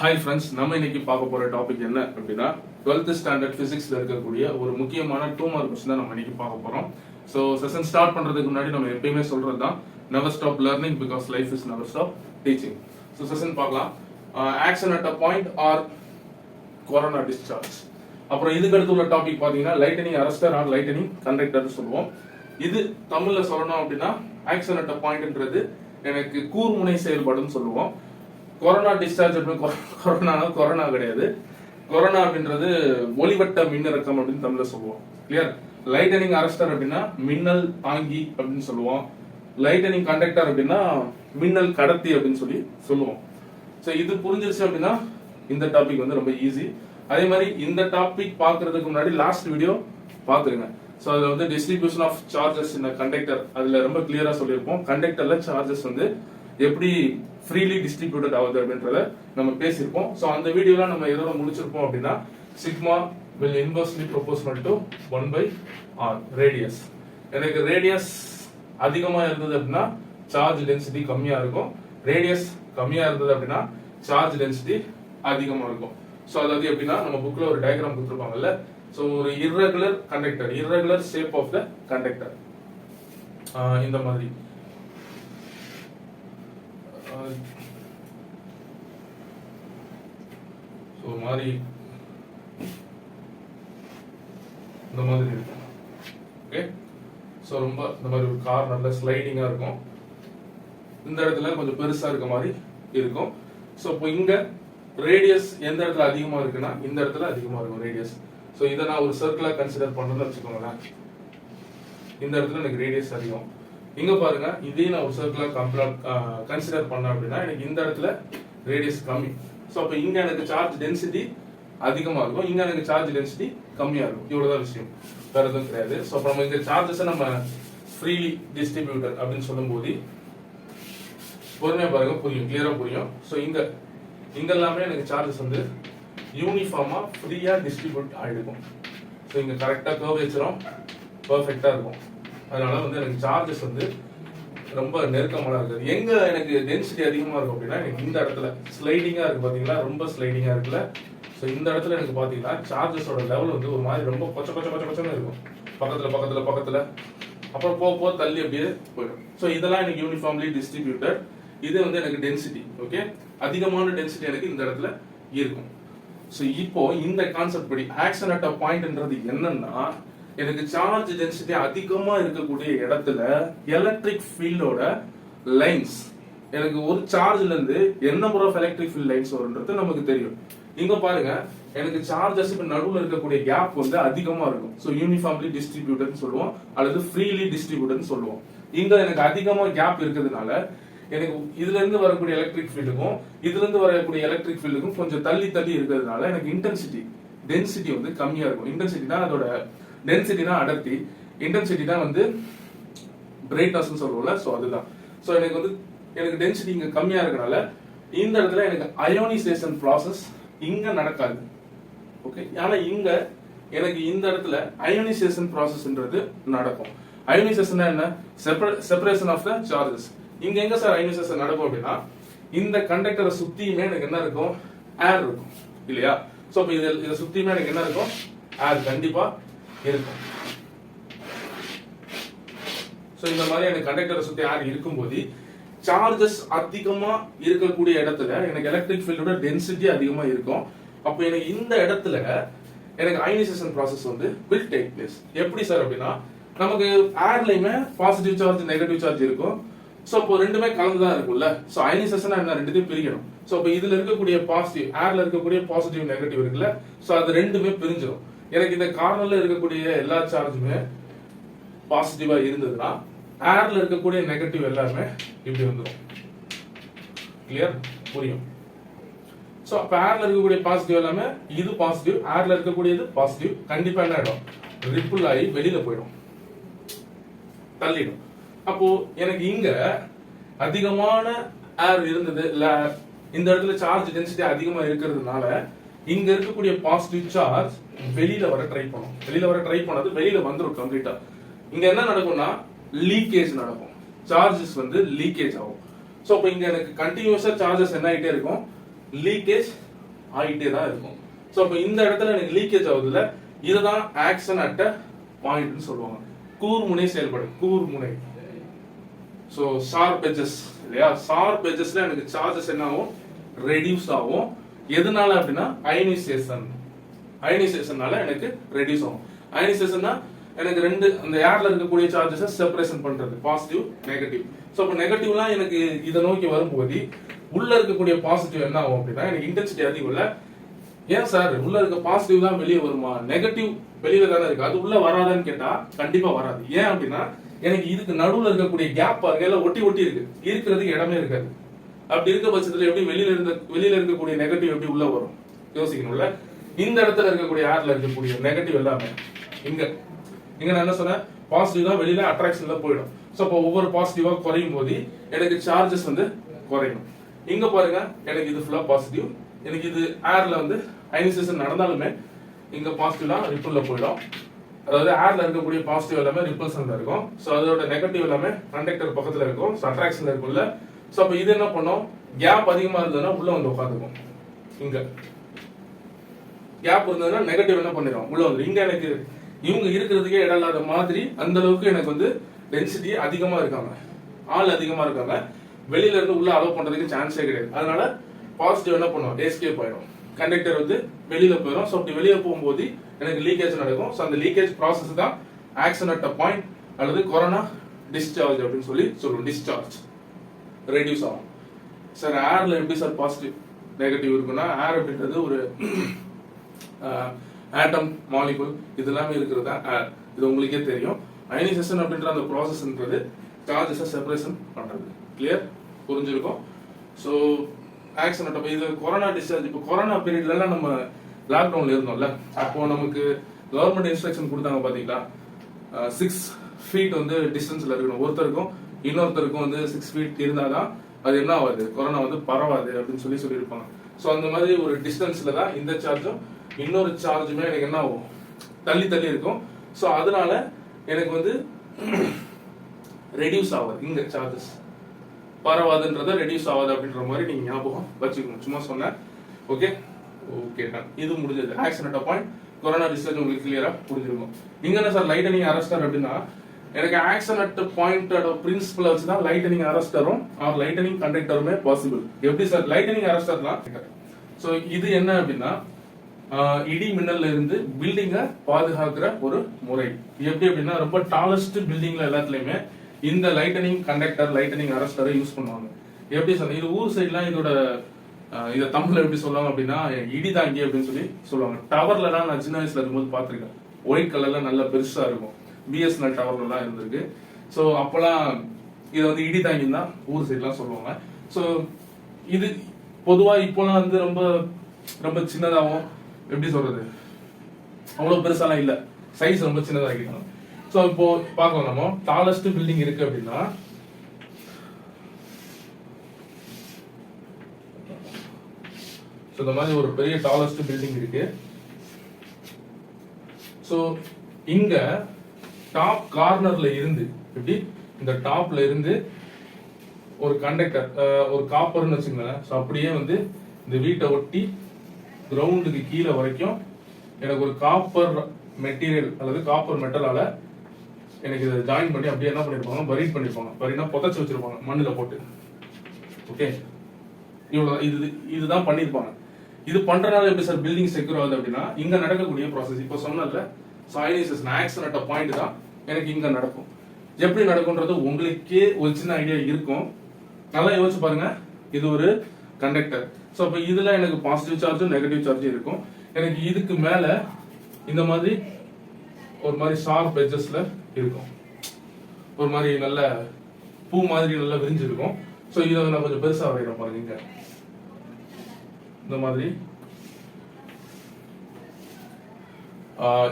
Hi friends, நம்ம இன்னைக்கு பார்க்க போற டாபிக் என்ன அப்படின்னா 12th ஸ்டாண்டர்ட் பிசிக்ஸ்ல இருக்கக்கூடிய ஒரு முக்கியமான 2 மார்க் கொஸ்டின் தான் நம்ம இன்னைக்கு பார்க்க போறோம். ஸோ செஷன் ஸ்டார்ட் பண்றதுக்கு முன்னாடி நம்ம எப்பயுமே சொல்றது தான் never stop learning because life is never stop teaching. So session பார்க்கலாம். Action at a point or corona discharge. அப்புறம் இதுக்கு அடுத்து உள்ள டாபிக் பாத்தீங்கன்னா lightning arrester or lightning conductor சொல்லுவோம். இது தமிழ்ல சொல்லணும் அப்படின்னா ஆக்ஷன் அட் அ பாயிண்ட்ன்றது எனக்கு கூர்முனை செயல்பாடுன்னு சொல்லுவோம். கொரோனா டிஸ்சார்ஜ் அப்படின்னு கொரோனா கிடையாது. கொரோனா அப்படின்றது ஒளிவட்ட மின்னிறக்கம் அப்படின்னு தமிழ்ல சொல்லுவோம். கிளியர். லைட்டனிங் அரஸ்டர் அப்படின்னா மின்னல் தாங்கி அப்படின்னு சொல்லுவோம். லைட்டனிங் கண்டக்டர் அப்படின்னா மின்னல் கடத்தி அப்படின்னு சொல்லுவோம். ஸோ இது புரிஞ்சிருச்சு அப்படின்னா இந்த டாபிக் வந்து ரொம்ப ஈஸி. அதே மாதிரி இந்த டாபிக் பார்க்கறதுக்கு முன்னாடி லாஸ்ட் வீடியோ பார்த்துருங்க. ஸோ அதில் வந்து distribution of charges in conductor அதில் ரொம்ப கிளியரா சொல்லியிருப்போம். கண்டக்டர்ல சார்ஜஸ் வந்து எப்படி ஃப்ரீலி டிஸ்ட்ரிபியூட்டட் ஆகுது அப்படின்றத நம்ம பேசியிருப்போம். ஸோ அந்த வீடியோலாம் நம்ம எதோட முடிச்சிருப்போம் அப்படின்னா sigma will inversely proportional to 1/r radius. எனக்கு ரேடியஸ் அதிகமா இருந்தது அப்படின்னா சார்ஜ் டென்சிட்டி கம்மியா இருக்கும். ரேடியஸ் கம்மியா இருந்தது அப்படின்னா சார்ஜ் டென்சிட்டி அதிகமா இருக்கும். ஸோ அதாவது எப்படின்னா நம்ம புக்ல ஒரு டயக்ராம் கொடுத்துருப்பாங்கல்ல. ஸோ ஒரு irregular conductor, irregular shape of the conductor இந்த மாதிரி மாதிரி இந்த மாதிரி இருக்கும். ஓகே. ஸோ ரொம்ப இந்த மாதிரி ஒரு கார் நல்ல ஸ்லைடிங்கா இருக்கும். இந்த இடத்துல கொஞ்சம் பெருசா இருக்க மாதிரி இருக்கும். ஸோ இப்போ இங்க ரேடியஸ் எந்த இடத்துல அதிகமா இருக்குன்னா இந்த இடத்துல அதிகமா இருக்கும் ரேடியஸ். ஸோ இதை நான் ஒரு சர்க்கிளா கன்சிடர் பண்றேன்னு வச்சுக்கோங்களேன். இந்த இடத்துல எனக்கு ரேடியஸ் அதிகம். இங்க பாருங்க, இதையும் நான் ஒரு சர்க்கிளா கன்சிடர் பண்ணேன் அப்படின்னா எனக்கு இந்த இடத்துல ரேடியஸ் கம்மி. ஸோ அப்போ இங்க எனக்கு சார்ஜ் டென்சிட்டி அதிகமா இருக்கும், இங்க எனக்கு சார்ஜ் டென்சிட்டி கம்மியா இருக்கும். இவ்வளவுதான் விஷயம், வேற எதுவும் கிடையாது. ஸோ அப்போ நம்ம இந்த சார்ஜஸ் நம்ம ஃப்ரீலி டிஸ்ட்ரிபியூட்டட் அப்படின்னு சொல்லும் போது பொறுமையா பாருங்க, புரியும், கிளியரா புரியும். ஸோ இங்க எல்லாமே எனக்கு சார்ஜஸ் வந்து யூனிஃபார்மா ஃப்ரீயா டிஸ்ட்ரிபியூட் ஆயிடுக்கும். ஸோ இங்க கரெக்டா கர்வேச்சரும் பெர்ஃபெக்டா இருக்கும். அதனால வந்து எனக்கு சார்ஜஸ் வந்து ரொம்ப நெருக்கமான இருக்குது. எங்க எனக்கு டென்சிட்டி அதிகமா இருக்கும் அப்படின்னா எனக்கு இந்த இடத்துல ஸ்லைடிங்கா இருக்கு பாத்தீங்களா, ரொம்ப ஸ்லைடிங்கா இருக்குல்ல. ஸோ இந்த இடத்துல எனக்கு பாத்தீங்கன்னா சார்ஜஸோட லெவல் வந்து ஒரு மாதிரி ரொம்ப கொச்சன்னு இருக்கும். பக்கத்துல அப்புறம் போக தள்ளி அப்படியே போயிடும். ஸோ இதெல்லாம் எனக்கு யூனிஃபார்ம்லி டிஸ்ட்ரிபியூட்டட். இது வந்து எனக்கு டென்சிட்டி. ஓகே, அதிகமான டென்சிட்டி எனக்கு இந்த இடத்துல இருக்கும். ஸோ இப்போ இந்த கான்செப்ட் படி ஆக்ஷன் அட் அ பாயிண்ட்ன்றது என்னன்னா எனக்கு சார்ஜ் டென்சிட்டி அதிகமா இருக்கக்கூடிய இடத்துல எலக்ட்ரிக் ஃபீல்டோட லைன்ஸ், எனக்கு ஒரு சார்ஜ்ல இருந்து என்ன number of electric field lines வரும்ன்றது நமக்கு தெரியும். இங்க பாருங்க, எனக்கு சார்ஜஸ் நடுவுல இருக்கக்கூடிய கேப் வந்து அதிகமா இருக்கும். ஸோ யூனிஃபார்ம்லி டிஸ்ட்ரிபியூட்டட் சொல்லுவோம் அல்லது ஃப்ரீலி டிஸ்ட்ரிபியூட்டட் சொல்லுவோம். இங்க எனக்கு அதிகமா கேப் இருக்கிறதுனால எனக்கு இதுல இருந்து வரக்கூடிய எலக்ட்ரிக் ஃபீல்டுக்கும் இதுல இருந்து வரக்கூடிய எலக்ட்ரிக் ஃபீல்டுக்கும் கொஞ்சம் தள்ளி இருக்கிறதுனால எனக்கு டென்சிட்டி வந்து கம்மியா இருக்கும். இன்டென்சிட்டி தான் அதோட டென்சிட்டி தான் அடர்த்தி, இன்டென்சிட்டி தான் வந்து பிரைட்னஸ் சொல்லுவோம்ல. ஸோ அதுதான். ஸோ எனக்கு டென்சிட்டி இங்க கம்மியா இருக்கனால இந்த இடத்துல எனக்கு அயோனைசேஷன் ப்ராசஸ் இங்க நடக்காது. ஓகே, ஆனா இங்க எனக்கு இந்த இடத்துல அயோனைசேஷன் ப்ராசஸ்ன்றது நடக்கும். அயோனைசேஷன் என்ன? Separation of the charges. இங்க எங்க சார் அயோனைசேஷன் நடக்கும் அப்படின்னா இந்த கண்டக்டரை சுத்தியுமே எனக்கு என்ன இருக்கும்? ஏர் இருக்கும் இல்லையா? ஸோ அப்ப இதை சுத்தியுமே எனக்கு என்ன இருக்கும்? ஏர் கண்டிப்பா இருக்கும். சோ இந்த மாதிரி எனக்கு கண்டக்டரை சுத்தி ஏர் இருக்கும்போது சார்ஜஸ் அதிகமா இருக்கக்கூடிய இடத்துல எனக்கு எலக்ட்ரிக் ஃபீல்டோட டென்சிட்டி அதிகமா இருக்கும். அப்ப எனக்கு இந்த இடத்துல எனக்கு அயனைசேஷன் process வந்து will take place. எப்படி சார் அப்படின்னா நமக்கு ஏர்லயுமே பாசிட்டிவ் சார்ஜ் நெகட்டிவ் சார்ஜ் இருக்கும். சோ அப்போ ரெண்டுமே கலந்துதான் இருக்கும்ல. சோ அயனைசேஷன் என்ன, ரெண்டுத்தையும் பிரிக்கணும். சோ அப்ப இதுல இருக்கக்கூடிய பாசிட்டிவ், ஏர்ல இருக்கக்கூடிய பாசிட்டிவ் நெகட்டிவ் இருக்குல்ல, சோ அது ரெண்டுமே பிரிஞ்சிடும். எனக்கு இந்த கார்னர்ல இருக்கக்கூடிய எல்லா சார்ஜுமே பாசிட்டிவா இருந்ததுன்னா ஏர்ல இருக்கக்கூடிய நெகட்டிவ் எல்லாமே இப்படி வந்துடும். கிளியர், புரியும்? சோ அப்ப ஏர்ல இருக்கக்கூடிய பாசிட்டிவ் எல்லாமே இது பாசிட்டிவ், ஏர்ல இருக்கக்கூடியது பாசிட்டிவ், கண்டிப்பா என்ன ஆயிடும்? ரிப்பிள் ஆகி வெளியில போயிடும், தள்ளிடும். அப்போ எனக்கு இங்க அதிகமான ஏர் இருந்தது இல்ல, இந்த இடத்துல சார்ஜ் டென்சிட்டி அதிகமா இருக்கிறதுனால இங்க இருக்கக்கூடிய பாசிட்டிவ் சார்ஜ் வெளியில வர ட்ரை பண்ணது வெளியில வந்துடும் கம்ப்ளீட்டா. இங்க என்ன நடக்கும்னா லீக்கேஜ் நடக்கும், சார்ஜஸ் வந்து லீக்கேஜ் ஆகும். சோ அப்ப இங்க எனக்கு கண்டினியூஸா சார்ஜஸ் என்ன ஆயிட்டே இருக்கும், லீக்கேஜ் ஆகிட்டே தான் இருக்கும். ஸோ அப்போ இந்த இடத்துல எனக்கு லீக்கேஜ் ஆகுதுல, இதுதான் ஆக்ஷன் அட் பாயிண்ட்னு சொல்லுவாங்க. கூர்முனை செயல்பாடு, கூர்முனை. ஸோ ஷார்ப் எட்ஜஸ் இல்லையா, ஷார்ப் எட்ஜஸ்ல எனக்கு சார்ஜஸ் என்ன ஆகும், ரெடியூஸ் ஆகும். எதனால அப்படின்னா அயனைசேஷன்னால எனக்கு ரெடியூஸ் ஆகும். அயனைசேஷன்னா எனக்கு ரெண்டு அந்த ஏர்ல இருக்கக்கூடிய சார்ஜஸை செப்பரேஷன் பண்றது, பாசிட்டிவ் நெகட்டிவ். ஸோ அப்போ நெகட்டிவ்லாம் எனக்கு இதை நோக்கி வரும்போது உள்ள இருக்கக்கூடிய பாசிட்டிவ் என்ன ஆகும் அப்படின்னா எனக்கு இன்டென்சிட்டி அதிகம் இல்ல. ஏன் சார் உள்ள இருக்க பாசிட்டிவ் தான் வெளியே வருமா, நெகட்டிவ் வெளியில தானே இருக்கு, அது உள்ள வராதான்னு கேட்டா கண்டிப்பா வராது. ஏன் அப்படின்னா எனக்கு இதுக்கு நடுவுல இருக்கக்கூடிய கேப் பாருங்க எல்லாம் ஒட்டி ஒட்டி இருக்கு, இருக்கிறதுக்கு இடமே இருக்காது. அப்படி இருக்க பட்சத்துல எப்படி வெளியில இருக்கக்கூடிய நெகட்டிவ் எப்படி உள்ள வரும் யோசிக்கணும்ல. இந்த இடத்துல இருக்கக்கூடிய ஏர்ல இருக்கக்கூடிய நெகட்டிவ் எல்லாமே இங்க நான் என்ன சொன்னேன், பாசிட்டிவ் தான் வெளியில அட்ராக்ஷன்ல போயிடும். ஸோ அப்போ ஒவ்வொரு பாசிட்டிவா குறையும் போது எனக்கு சார்ஜஸ் வந்து குறையும். இங்க பாருங்க எனக்கு இது ஃபுல்லா பாசிட்டிவ், எனக்கு இது ஏர்ல வந்து அயனைசேஷன் நடந்தாலுமே இங்க பாசிட்டிவ்லாம் ரிப்பல்ல போயிடும். அதாவது ஏர்ல இருக்கக்கூடிய பாசிட்டிவ் எல்லாமே ரிப்பல்ஷன்ல இருக்கும். ஸோ அதோட நெகட்டிவ் எல்லாமே கண்டக்டர் பக்கத்துல இருக்கும், ஸோ அட்ராக்ஷன்ல இருக்கும்ல. ஸோ அப்போ இது என்ன பண்ணும், கேப் அதிகமா இருந்ததுன்னா உள்ள வந்து உட்காந்துக்கும். இங்க கேப் இருந்ததுன்னா நெகட்டிவ் என்ன பண்ணிடும், உள்ள வந்து. இங்க எனக்கு இவங்க இருக்கிறதுக்கே இடம் இல்லாத மாதிரி அந்த அளவுக்கு எனக்கு வந்து டென்சிட்டி அதிகமா இருக்காங்க, ஆள் அதிகமா இருக்காங்க, வெளியில இருந்து உள்ள அலோவ் பண்றதுக்கு சான்ஸே கிடையாது. அதனால பாசிட்டிவ் என்ன பண்ணும், எஸ்கேப் ஆயிடும், கண்டக்டர் வந்து வெளியில போயிடும். ஸோ அப்படி வெளியே போகும்போது எனக்கு லீக்கேஜ் நடக்கும். ஸோ அந்த லீக்கேஜ் ப்ராசஸ் தான் ஆக்ஷன் அட் பாயிண்ட் அல்லது கொரோனா டிஸ்சார்ஜ் அப்படின்னு சொல்லுவோம். டிஸ்சார்ஜ் ரெடியூஸ் ஆகும். சார் ஏர்ல எப்படி சார் பாசிட்டிவ் நெகட்டிவ் இருக்குன்னா, ஏர் அப்படின்றது ஒரு ஆட்டம் மாலிகுல் இதெல்லாமே இருக்கிறதா ஏர், இது உங்களுக்கே தெரியும். அயனைசேஷன் அப்படின்ற அந்த ப்ராசஸ்ன்றது சார்ஜஸை செப்பரேஷன் பண்றது. கிளியர், புரிஞ்சிருக்கும். ஸோ ஆக்ஷன் அட் இது கொரோனா டிஸ்சார்ஜ். இப்போ கொரோனா பீரியட்லாம் நம்ம லாக்டவுன்ல இருந்தோம்ல, அப்போ நமக்கு கவர்மெண்ட் இன்ஸ்ட்ரக்ஷன் கொடுத்தாங்க பாத்தீங்களா, 6 feet வந்து டிஸ்டன்ஸ்ல இருக்கணும், ஒருத்தருக்கும் இன்னொருத்தருக்கும் வந்து 6 feet இருந்தாதான் அது என்ன ஆகாது, கொரோனா வந்து பரவாது அப்படின்னு சொல்லியிருப்பாங்க. ஸோ அந்த மாதிரி ஒரு டிஸ்டன்ஸ்ல தான் இந்த சார்ஜும் இன்னொரு சார்ஜுமே எனக்கு என்ன ஆகும், தள்ளி தள்ளி இருக்கும். ஸோ அதனால எனக்கு வந்து ரெடியூஸ் ஆகாது, இங்க சார்ஜஸ் பரவாதுன்றத ரெடியூஸ் ஆகாது அப்படின்ற மாதிரி நீங்க ஞாபகம் வச்சுக்கணும். சும்மா சொன்னேன். ஓகே ஓகே இது முடிஞ்சது. Action at point corona discharge உங்களுக்கு கிளியரா புரிஞ்சிருக்கும். நீங்க என்ன சார் லைட்டனிங் அரெஸ்டர் அப்படின்னா, எனக்கு ஆக்ஷன் அட் பாயிண்ட் பிரின்சிபல் வச்சு தான் லைட்டனிங் அரெஸ்டரும் ஆர் லைட்டனிங் கண்டக்டருமே பாசிபிள். எப்படி சார் லைட்டனிங் அரெஸ்டர் தான். ஸோ இது என்ன அப்படின்னா, இடி மின்னல்ல இருந்து பில்டிங்க பாதுகாக்கிற ஒரு முறை. எப்படி அப்படின்னா, ரொம்ப டாலஸ்ட் பில்டிங்ல எல்லாத்துலயுமே இந்த லைட்டனிங் கண்டக்டர் லைட்டனிங் அரெஸ்டரை யூஸ் பண்ணுவாங்க. எப்படி சார் இது ஊர் சைட்லாம் இதை தமிழ்ல எப்படி சொல்லுவாங்க அப்படின்னா இடி தாங்கி அப்படின்னு சொல்லுவாங்க. டவர்லாம் நான் சின்ன வயசுல இருக்கும்போது பாத்திருக்கேன், ஒயிட் கலர்ல நல்ல பெருசா இருக்கும், பிஎஸ்என்எல் டவர்ல எல்லாம் இருந்திருக்கு. ஸோ அப்பெல்லாம் இதை வந்து இடி தாங்கின்னு தான் ஊர் சைட்லாம் சொல்லுவாங்க. ஸோ இது பொதுவா இப்போலாம் வந்து ரொம்ப ரொம்ப சின்னதாகவும், எப்படி சொல்றது, அவ்வளவு பெருசாலாம் இல்ல, சைஸ் ரொம்ப சின்னதாகிட்டாங்க. ஸோ இப்போ பார்க்கலாம், நம்ம டாலஸ்ட் பில்டிங் இருக்கு அப்படின்னா இந்த மாதிரி ஒரு பெரிய டாலஸ்ட் பில்டிங் இருக்கு. ஸோ இங்க டாப் கார்னர்ல இருந்து, எப்படி இந்த டாப்ல இருந்து ஒரு கண்டக்டர், ஒரு காப்பர்னு வச்சுங்களேன். ஸோ அப்படியே வந்து இந்த வீட்டை ஒட்டி கிரவுண்டுக்கு கீழே வரைக்கும் எனக்கு ஒரு காப்பர் மெட்டீரியல் அல்லது காப்பர் மெட்டலால எனக்கு இதை ஜாயின் பண்ணி அப்படியே என்ன பண்ணிருப்பாங்க, பரீட் பண்ணிருப்பாங்க. பரீட்னா புதைச்சு வச்சிருப்பாங்க மண்ணுல போட்டு. ஓகே, இவ்வளவு இதுதான் பண்ணிருப்பாங்க. இது பண்றதுனால எப்படி சார் பில்டிங் செக்யூர் ஆகுது அப்படின்னா, இங்க நடக்கக்கூடிய ப்ராசஸ் இப்போ சொன்னதுல அயனைசேஷன் ஆக்ஷன் அட் பாயிண்ட் தான் எனக்கு இங்க நடக்கும். எப்படி நடக்கும்ன்றது உங்களுக்கே ஒரு சின்ன ஐடியா இருக்கும். நல்லா யோசிச்சு பாருங்க. இது ஒரு கண்டக்டர். ஸோ அப்போ இதுல எனக்கு பாசிட்டிவ் சார்ஜும் நெகட்டிவ் சார்ஜும் இருக்கும். எனக்கு இதுக்கு மேல இந்த மாதிரி ஒரு மாதிரி ஷார்ப் எட்ஜஸ்ல இருக்கும், ஒரு மாதிரி நல்ல பூ மாதிரி நல்லா விரிஞ்சு இருக்கும். ஸோ இதை நான் கொஞ்சம் பெருசா வரைகிறேன் பாருங்க. இங்க இந்த மாதிரி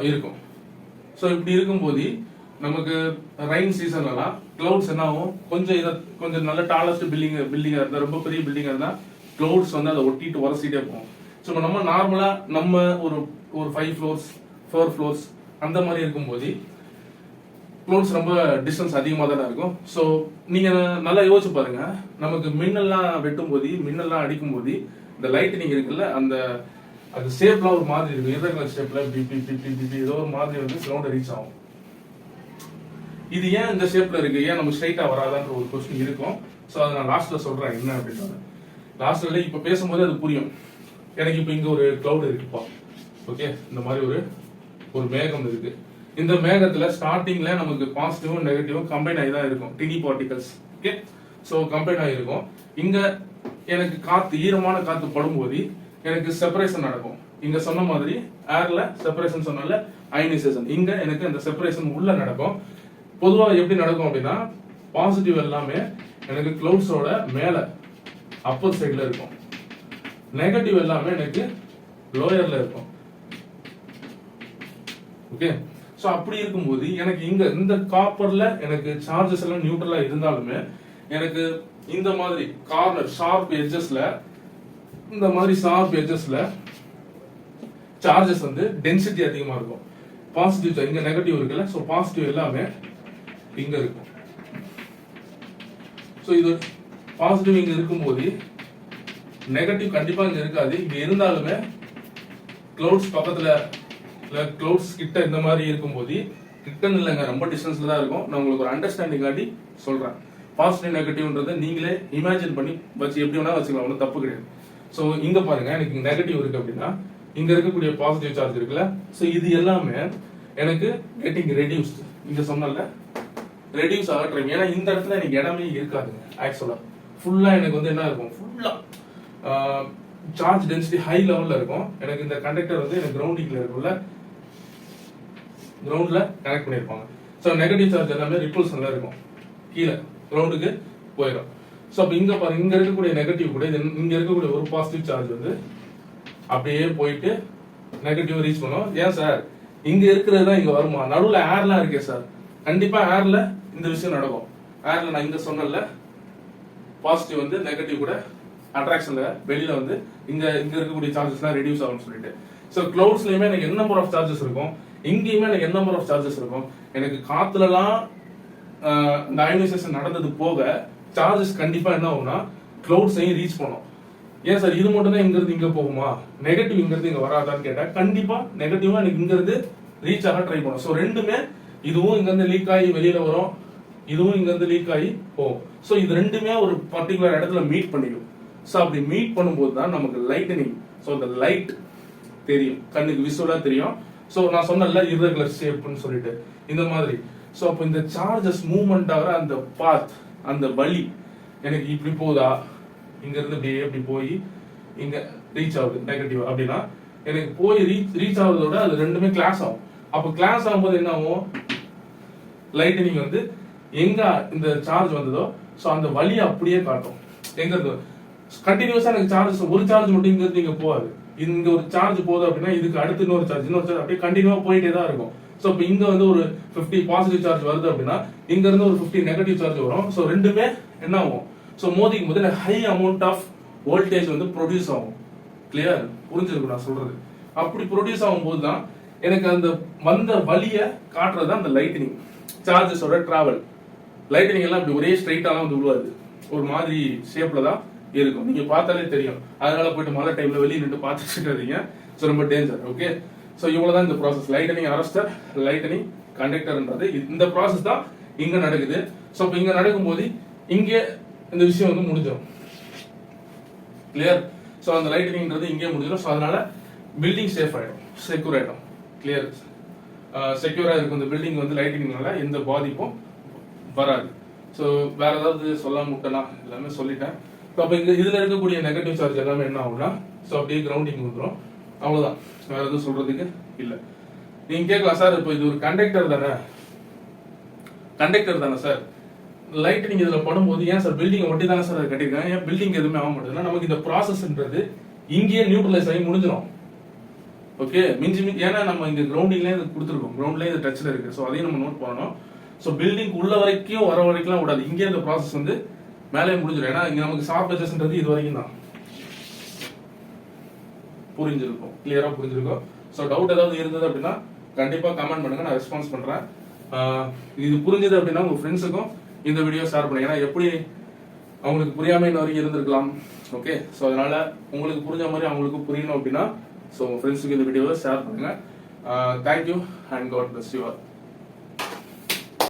இருக்கும். ஸோ இப்படி இருக்கும்போது நமக்கு ரெயின் சீசன்லாம் கிளவுட்ஸ் என்ன ஆகும், கொஞ்சம் நல்ல டாலஸ்ட் பில்டிங்கா இருந்தா, ரொம்ப பெரிய பில்டிங்கா இருந்தா கிளவுட்ஸ் வந்து அதை ஒட்டிட்டு உரசிட்டே போகும். ஸோ நம்ம நார்மலா நம்ம ஒரு 5 floors 4 floors அந்த மாதிரி இருக்கும்போது கிளவுட்ஸ் ரொம்ப டிஸ்டன்ஸ் அதிகமாக தானே இருக்கும். ஸோ நீங்க நல்லா யோசிச்சு பாருங்க, நமக்கு மின்னல்லாம் வெட்டும் போது, மின்னல்லாம் அடிக்கும் போது இந்த லைட்டனிங் இருக்குல்ல அந்த அது ஷேப்லாம் ஒரு மாதிரி இருக்கும், இரகுலர் ஷேப்ல இப்படி ஏதோ ஒரு மாதிரி வந்து கிரவுண்ட் ரீச் ஆகும். இது ஏன் இந்த ஷேப்ல இருக்கு, ஏன் நம்ம ஸ்ட்ரைட்டா வராதான்ற ஒரு கொஸ்டின் இருக்கும். ஸோ அதை நான் லாஸ்ட்ல சொல்றேன் என்ன அப்படின்றது. லாஸ்ட்ல இப்ப பேசும்போது அது புரியும். எனக்கு இப்ப இங்க ஒரு கிளவுட் இருக்குப்பா, ஓகே, இந்த மாதிரி ஒரு மேகம் இருக்கு. இந்த மேகத்துல ஸ்டார்டிங்ல நமக்கு பாசிட்டிவும் நெகட்டிவும் கம்பைன் ஆகி தான் இருக்கும், tiny particles. Okay, so combine ஆகிருக்கும். இங்க எனக்கு காத்து, ஈரமான காத்து படும்போது எனக்கு செப்பரேஷன் நடக்கும். இங்க சொன்ன மாதிரி ஏர்ல செப்பரேஷன் சொன்னால அயனைசேஷன், இங்க எனக்கு அந்த செப்பரேஷன் உள்ள நடக்கும். பொதுவா எப்படி நடக்கும் அப்படின்னா பாசிட்டிவ் எல்லாமே எனக்கு கிளவுட்ஸோட மேல அப்பர் சைடுல இருக்கும், நெகட்டிவ் எல்லாமே எனக்கு லோயர்ல இருக்கும். ஓகே, சோ அப்படி இருக்கும்போது எனக்கு இங்க இந்த காப்பர்ல எனக்கு சார்ஜஸ் எல்லாம் நியூட்ரலா இருந்தாலுமே எனக்கு இந்த மாதிரி கார்னர் ஷார்ப் எட்ஜஸ்ல, இந்த மாதிரி ஷார்ப் எட்ஜஸ்ல சார்ஜஸ் வந்து டென்சிட்டி அதிகமா இருக்கும். பாசிட்டிவ் இங்க நெகட்டிவ் இருக்குல்ல, சோ பாசிட்டிவ் எல்லாமே இங்க இருக்கும். சோ இது பாசிட்டிவ் இங்க இருக்கும்போது நெகட்டிவ் கண்டிப்பா இங்க இருக்காது. இங்க இருந்தாலுமே கிளவுட்ஸ் பக்கத்துல கிளவுட்ஸ் கிட்ட இந்த மாதிரி இருக்கும்போது, கிட்டன்னு இல்லைங்க, ரொம்ப டிஸ்டன்ஸ்ல தான் இருக்கும். நான் உங்களுக்கு ஒரு அண்டர்ஸ்டாண்டிங் காட்டி சொல்றேன். பாசிட்டிவ் நெகட்டிவ்ன்றதை நீங்களே இமேஜின் பண்ணி வச்சு எப்படி வேணா வச்சுக்கலாம், ஒன்றும் தப்பு கிடையாது. ஸோ இங்க பாருங்க, எனக்கு நெகட்டிவ் இருக்கு அப்படின்னா இங்க இருக்கக்கூடிய பாசிட்டிவ் சார்ஜ் இருக்குல்ல, ஸோ இது எல்லாமே எனக்கு கெட்டிங் ரெடியூஸ்ட். இங்க சொன்னல ரெடியூஸ் ஆகட்டும், ஏன்னா இந்த இடத்துல எனக்கு இடமே இருக்காதுங்க. ஆக்சுவலா ஃபுல்லா எனக்கு வந்து என்ன இருக்கும், ஃபுல்லா சார்ஜ் டென்சிட்டி ஹை லெவல்ல இருக்கும். எனக்கு இந்த கண்டக்டர் வந்து எனக்கு கிரவுண்டிங்ல இருக்கும்ல, கிரவுண்ட்ல கனெக்ட் பண்ணிருப்பாங்க. ஸோ நெகட்டிவ் சார்ஜ் எல்லாமே ரிப்பல்ஷன்ல இருக்கும், கீழே கிரவுண்டுக்கு போயிடும். ஸோ அப்ப இங்க பாருங்க, இங்க இருக்கக்கூடிய நெகட்டிவ் கூட இங்க இருக்கக்கூடிய ஒரு பாசிட்டிவ் சார்ஜ் வந்து அப்படியே போயிட்டு நெகட்டிவ் ரீச் பண்ணும். ஏன் சார் இங்க இருக்கிறது தான் இங்க வருமா, நடுவுல ஏர்லாம் இருக்கே சார், கண்டிப்பா ஏர்ல இந்த விஷயம் நடக்கும். ஏர்ல நான் இங்க சொன்னல பாசிட்டிவ் வந்து நெகட்டிவ் கூட அட்ராக்ஷன்ல வெளியில வந்து இங்க இருக்கக்கூடிய சார்ஜஸ்லாம் ரெடியூஸ் ஆகும்னு சொல்லிட்டு. ஸோ கிளவுட்ஸ்லயுமே எனக்கு என்ன நம்பர் ஆஃப் சார்ஜஸ் இருக்கும், இங்கேயுமே எனக்கு என்ன நம்பர் ஆஃப் சார்ஜஸ் இருக்கும். எனக்கு காத்துலலாம் இந்த அயனைசேஷன் நடந்தது போக சார்ஜஸ் கண்டிப்பா என்ன ஆகும்னா கிளவுட்ஸையும் ரீச் பண்ணும். ஏன் சார் இது மட்டும் தான் இங்க இருந்து இங்க போகுமா, நெகட்டிவ் இங்க இருந்து இங்க வராதான்னு கேட்டா கண்டிப்பா நெகட்டிவா எனக்கு இங்க இருந்து ரீச் ஆக ட்ரை பண்ணும். ஸோ ரெண்டுமே, இதுவும் இங்க இருந்து லீக் ஆகி வெளியில வரும், இதுவும் இங்க இருந்து லீக் ஆகி போகும். ஸோ இது ரெண்டுமே ஒரு பர்டிகுலர் இடத்துல மீட் பண்ணிடும். ஸோ அப்படி மீட் பண்ணும்போது தான் நமக்கு லைட்டனிங், ஸோ அந்த லைட் தெரியும், கண்ணுக்கு விசுவலா தெரியும். ஸோ நான் சொன்னல இரகுலர் ஷேப்னு சொல்லிட்டு இந்த மாதிரி. ஸோ அப்போ இந்த சார்ஜஸ் மூவ்மெண்ட் ஆகிற அந்த பாத், அந்த வழி எனக்கு இப்படி போதா, இங்க இருந்து இப்படியே இப்படி போய் இங்க ரீச் ஆகுது நெகட்டிவ் அப்படின்னா எனக்கு போய் ரீச் ஆகுறதோட அது ரெண்டுமே கிளாஸ் ஆகும். அப்போ கிளாஸ் ஆகும்போது என்ன ஆகும், லைட்டனிங் வந்து எங்க இந்த சார்ஜ் வந்ததோ ஸோ அந்த வழியை அப்படியே காட்டும். எங்க இருந்து கண்டினியூஸா எனக்கு சார்ஜஸ், ஒரு சார்ஜ் மட்டும் இங்க இருந்து இங்க போகாது. இங்க ஒரு சார்ஜ் போகுது அப்படின்னா இதுக்கு அடுத்து இன்னொரு சார்ஜ் அப்படியே கண்டினியூவா போயிட்டே தான் இருக்கும். ஸோ இப்போ இங்க வந்து ஒரு 50 பாசிட்டிவ் சார்ஜ் வருது அப்படின்னா இங்க இருந்து ஒரு 50 நெகட்டிவ் சார்ஜ் வரும். ஸோ ரெண்டுமே என்ன ஆகும், ஸோ மோதிக்கும் போது ஹை அமௌண்ட் ஆஃப் வோல்டேஜ் வந்து ப்ரொடியூஸ் ஆகும். கிளியர், புரிஞ்சிருக்கும் நான் சொல்றது. அப்படி ப்ரொடியூஸ் ஆகும்போது தான் எனக்கு அந்த வந்த வழியை காட்டுறது அந்த லைட்டனிங் சார்ஜஸோட டிராவல். லைட்டனிங் எல்லாம் இப்படி ஒரே ஸ்ட்ரைட்டாலாம் வந்து விழுவாது, ஒரு மாதிரி ஷேப்ல தான் இருக்கும். நீங்க பார்த்தாலே தெரியும். அதனால போயிட்டு மழை டைம்ல வெளியே நின்று பார்த்துட்டு இருக்காதீங்க, ஸோ ரொம்ப டேஞ்சர். ஓகே, ஸோ இவ்வளவுதான் இந்த ப்ராசஸ், லைட்டனிங் அரஸ்டர், லைட்டனிங் கண்டக்டர்ன்றது. இந்த ப்ராசஸ் தான் இங்க நடக்குது. ஸோ இப்போ இங்க நடக்கும்போது இங்கே இந்த விஷயம் வந்து முடிஞ்சிடும். கிளியர், ஸோ அந்த லைட்டனிங்ன்றது இங்கே முடிஞ்சிடும். ஸோ அதனால பில்டிங் சேஃப் ஆயிடும், செக்யூர் ஆயிடும். கிளியர், செக்யூரா இருக்கும் இந்த பில்டிங் வந்து லைட்டனிங்னால எந்த பாதிப்பும் வராது. ஸோ வேற ஏதாவது சொல்லாம விட்டனா எல்லாமே சொல்லிட்டேன். அப்போ இங்க இதுல இருக்கக்கூடிய நெகட்டிவ் சார்ஜ் எல்லாமே என்ன ஆகும்னா ஸோ அப்படியே கிரவுண்டிங் வந்துடும். அவ்வளவுதான், வேற எதுவும் சொல்றதுக்கு இல்ல. நீங்க கேட்கலாம், சார் இப்போ இது ஒரு கண்டக்டர் தானே, கண்டக்டர் தானே சார், லைட்டனிங் இதுல படும்போது ஏன் சார் பில்டிங் ஒட்டி தானே சார் கட்டிருக்காங்க, ஏன் பில்டிங் எதுவுமே ஆக மாட்டேதுன்னா நமக்கு இந்த ப்ராசஸ்ன்றது இங்கேயே நியூட்ரலைஸ் ஆகி முடிஞ்சிடும். ஓகே, ஏன்னா நம்ம இங்க கிரவுண்டிங்லேயே இது கொடுத்துருக்கோம், கிரவுண்ட்லேயே இது டச்ல இருக்கு. ஸோ அதையும் நம்ம நோட் பண்ணணும். ஸோ பில்டிங் உள்ள வரைக்கும் வர வரைக்கும் விடாது, இங்கே இந்த ப்ராசஸ் வந்து மேலே முடிஞ்சிடும். ஏன்னா இங்க நமக்கு ஷார்ப் எட்ஜஸ்ன்றது இது வரைக்கும் தான். புரிஞ்சிருக்கும், கிளியரா புரிஞ்சிருக்கும். ஸோ டவுட் ஏதாவது இருந்தது அப்படின்னா கண்டிப்பா கமெண்ட் பண்ணுங்க, நான் ரெஸ்பான்ஸ் பண்றேன். இது புரிஞ்சது அப்படின்னா உங்க ஃப்ரெண்ட்ஸுக்கும் இந்த வீடியோ ஷேர் பண்ணுங்க. ஏன்னா எப்படி அவங்களுக்கு புரியாம இன்ன வரைக்கும் இருந்திருக்கலாம். ஓகே, ஸோ அதனால உங்களுக்கு புரிஞ்ச மாதிரி அவங்களுக்கு புரியணும் அப்படின்னா ஸோ உங்கள் ஃப்ரெண்ட்ஸுக்கு இந்த வீடியோவை ஷேர் பண்ணுங்க. Thank you and God bless you all.